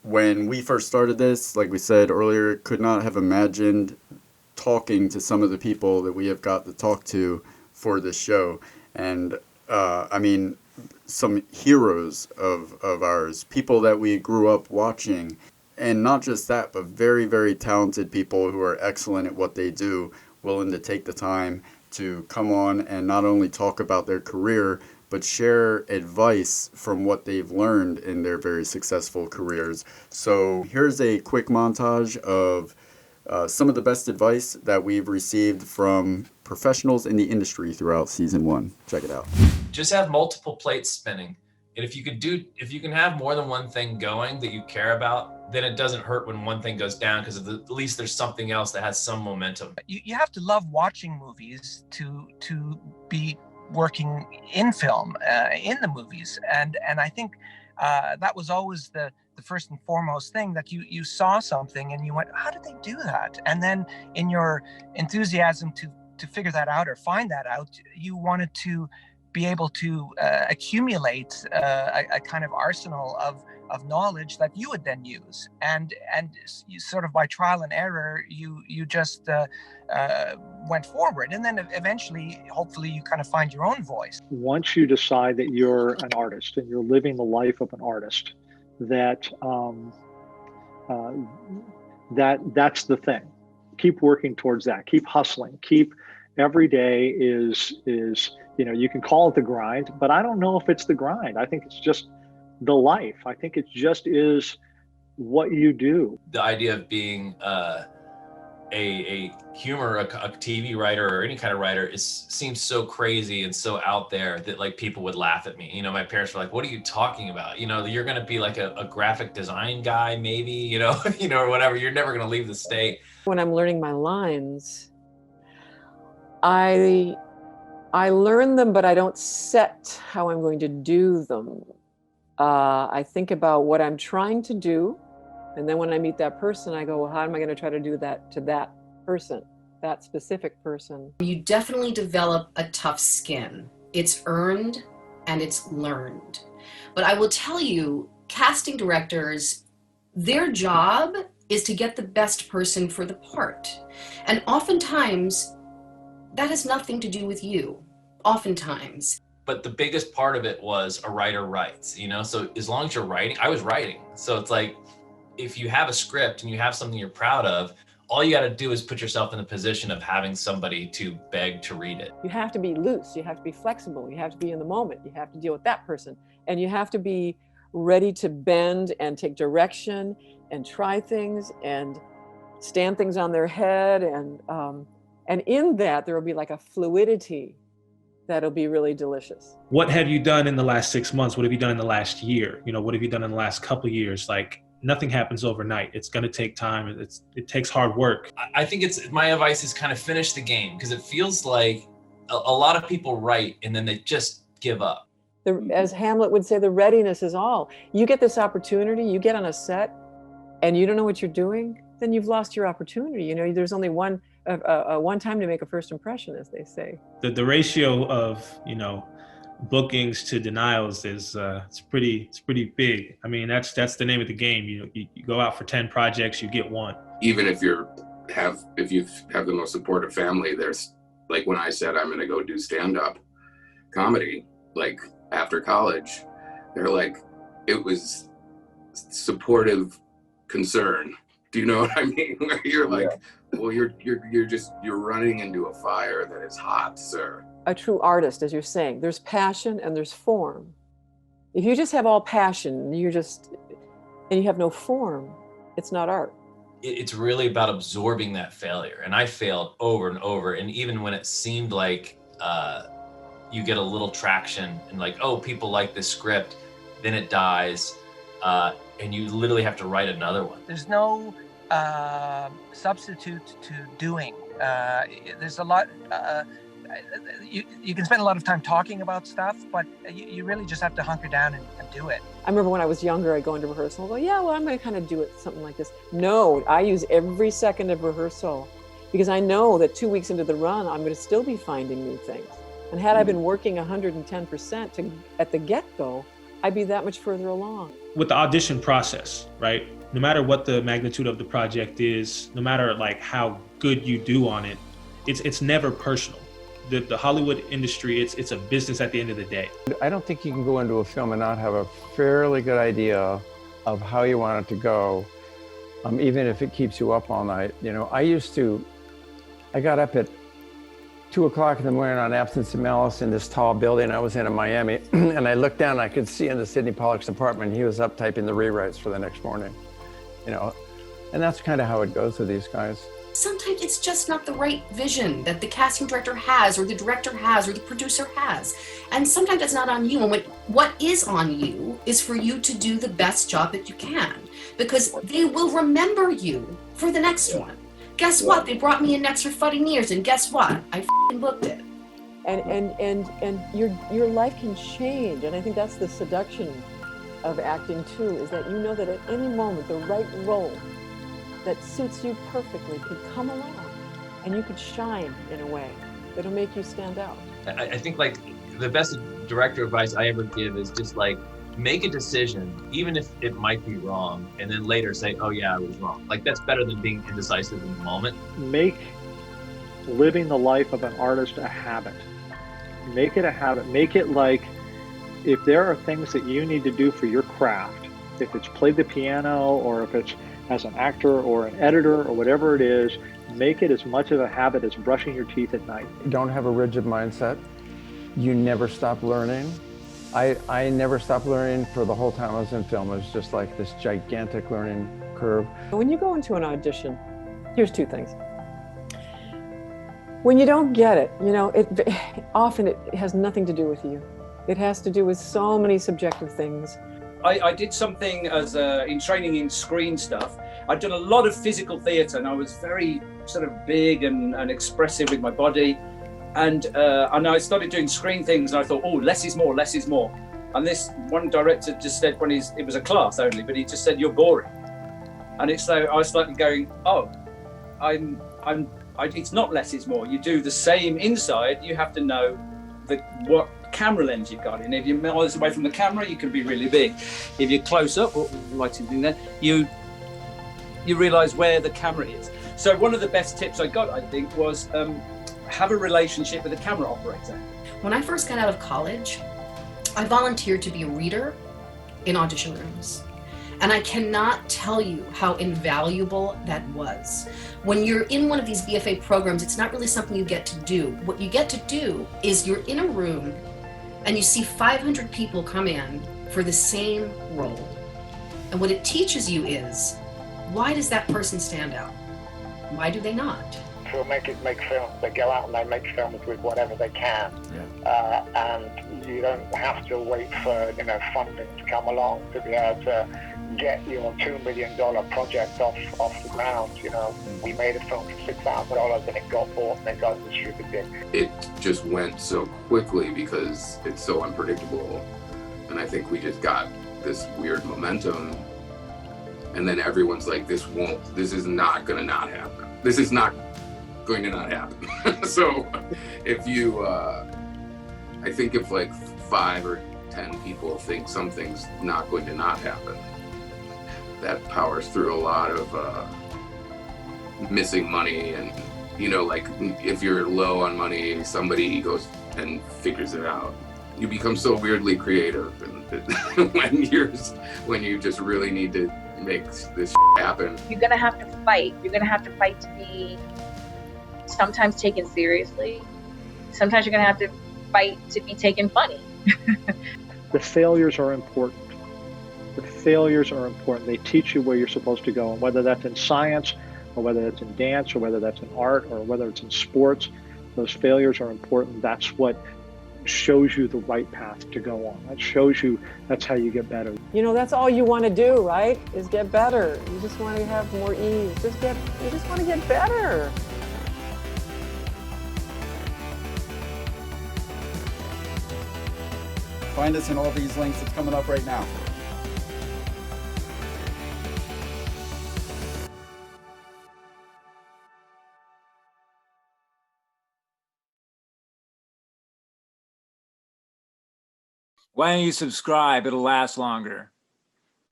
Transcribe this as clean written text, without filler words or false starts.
when we first started this, like we said earlier, could not have imagined talking to some of the people that we have got to talk to for this show. And I mean, some heroes of ours, people that we grew up watching. And not just that, but very, very talented people who are excellent at what they do, willing to take the time to come on and not only talk about their career, but share advice from what they've learned in their very successful careers. So here's a quick montage of some of the best advice that we've received from professionals in the industry throughout season one. Check it out. Just have multiple plates spinning. And if you can have more than one thing going that you care about, then it doesn't hurt when one thing goes down, because at least there's something else that has some momentum. You have to love watching movies to be working in film, in the movies. And I think that was always the first and foremost thing, that you saw something and you went, how did they do that? And then in your enthusiasm to figure that out or find that out, you wanted to be able to accumulate a kind of arsenal of knowledge that you would then use, and you sort of by trial and error you just went forward, and then eventually hopefully you kind of find your own voice. Once you decide that you're an artist and you're living the life of an artist, that's the thing. Keep working towards that. Keep hustling. Keep every day is you can call it the grind, but I don't know if it's the grind. I think it's just the life. I think it just is what you do. The idea of being a humor, a TV writer or any kind of writer seems so crazy and so out there that like people would laugh at me. My parents were like, what are you talking about? You're going to be like a graphic design guy, maybe, or whatever. You're never going to leave the state. When I'm learning my lines, I learn them, but I don't set how I'm going to do them. I think about what I'm trying to do. And then when I meet that person, I go, well, how am I going to try to do that to that person, that specific person? You definitely develop a tough skin. It's earned and it's learned. But I will tell you, casting directors, their job is to get the best person for the part. And oftentimes, that has nothing to do with you. Oftentimes. But the biggest part of it was a writer writes, so as long as you're writing, I was writing. So it's like, if you have a script and you have something you're proud of, all you got to do is put yourself in the position of having somebody to beg to read it. You have to be loose. You have to be flexible. You have to be in the moment. You have to deal with that person. And you have to be ready to bend and take direction and try things and stand things on their head. And in that, there will be like a fluidity that'll be really delicious. What have you done in the last 6 months? What have you done in the last year? What have you done in the last couple of years? Like, nothing happens overnight. It's going to take time. It takes hard work. I think my advice is kind of finish the game, because it feels like a lot of people write and then they just give up. As Hamlet would say, the readiness is all. You get this opportunity, you get on a set and you don't know what you're doing, then you've lost your opportunity. There's only one time to make a first impression, as they say. The ratio of, bookings to denials is it's pretty big. I mean, that's the name of the game. You go out for 10 projects, you get one. Even if you have the most supportive family, there's like when I said I'm going to go do stand-up comedy, like after college, they're like, it was supportive concern. Do you know what I mean? Where you're like, well, you're running into a fire that is hot, sir. A true artist, as you're saying, there's passion and there's form. If you just have all passion, and you have no form, it's not art. It's really about absorbing that failure. And I failed over and over. And even when it seemed like you get a little traction and like, oh, people like this script, then it dies. And you literally have to write another one. There's no substitute to doing. There's a lot, you can spend a lot of time talking about stuff, but you really just have to hunker down and do it. I remember when I was younger, I'd go into rehearsal and go, yeah, well, I'm going to kind of do it, something like this. No, I use every second of rehearsal because I know that 2 weeks into the run, I'm going to still be finding new things. And had I been working 110% at the get-go, I'd be that much further along. with the audition process, right? No matter what the magnitude of the project is, no matter like how good you do on it, it's never personal. The Hollywood industry, it's a business at the end of the day. I don't think you can go into a film and not have a fairly good idea of how you want it to go, even if it keeps you up all night. You know, I got up at 2 o'clock in the morning on Absence and Malice in this tall building I was in Miami, and I looked down and I could see into Sidney Pollack's apartment. He was up typing the rewrites for the next morning, you know, and that's kind of how it goes with these guys. Sometimes it's just not the right vision that the casting director has, or the director has, or the producer has. And sometimes it's not on you. And what is on you is for you to do the best job that you can, because they will remember you for the next one. Guess what? They brought me in next for fucking years, and guess what? I booked it. And your life can change. And I think that's the seduction of acting too, is that you know that at any moment the right role that suits you perfectly could come along, and you could shine in a way that'll make you stand out. I think like the best director advice I ever give is just like, make a decision, even if it might be wrong, and then later say, oh yeah, I was wrong. Like that's better than being indecisive in the moment. Make living the life of an artist a habit. Make it a habit. Make it like, if there are things that you need to do for your craft, if it's play the piano, or if it's as an actor or an editor or whatever it is, make it as much of a habit as brushing your teeth at night. Don't have a rigid mindset. You never stop learning. I never stopped learning for the whole time I was in film. It was just like this gigantic learning curve. When you go into an audition, here's two things. When you don't get it, you know, often it has nothing to do with you. It has to do with so many subjective things. I did something as in training in screen stuff. I'd done a lot of physical theatre, and I was very sort of big and expressive with my body. And I started doing screen things, and I thought, oh, less is more, less is more. And this one director just said, it was a class only, but he just said, you're boring. And it's so I was slightly going, oh, it's not less is more. You do the same inside. You have to know what camera lens you've got. And if you're miles away from the camera, you can be really big. If you're close up, or lighting thing there, you realize where the camera is. So one of the best tips I got, I think, was have a relationship with a camera operator. When I first got out of college, I volunteered to be a reader in audition rooms. And I cannot tell you how invaluable that was. When you're in one of these BFA programs, it's not really something you get to do. What you get to do is you're in a room and you see 500 people come in for the same role. And what it teaches you is, why does that person stand out? Why do they not? Filmmakers make films. They go out and they make films with whatever they can. Yeah. And you don't have to wait for funding to come along to be able to get your $2 million project off the ground. We made a film for $6,000 and it got bought and it got distributed. It just went so quickly because it's so unpredictable, and I think we just got this weird momentum, and then everyone's like, this is not gonna not happen. This is not going to not happen. So if you I think if like 5 or 10 people think something's not going to not happen, that powers through a lot of missing money. And like if you're low on money, somebody goes and figures it out. You become so weirdly creative, and when you just really need to make this happen. You're gonna have to fight. You're gonna have to fight to be sometimes taken seriously. Sometimes you're gonna have to fight to be taken funny. The failures are important. The failures are important. They teach you where you're supposed to go, and whether that's in science, or whether that's in dance, or whether that's in art, or whether it's in sports, those failures are important. That's what shows you the right path to go on. That shows you that's how you get better. That's all you want to do, right? Is get better. You just want to have more ease. You just want to get better. Find us in all these links. It's coming up right now. Why don't you subscribe? It'll last longer.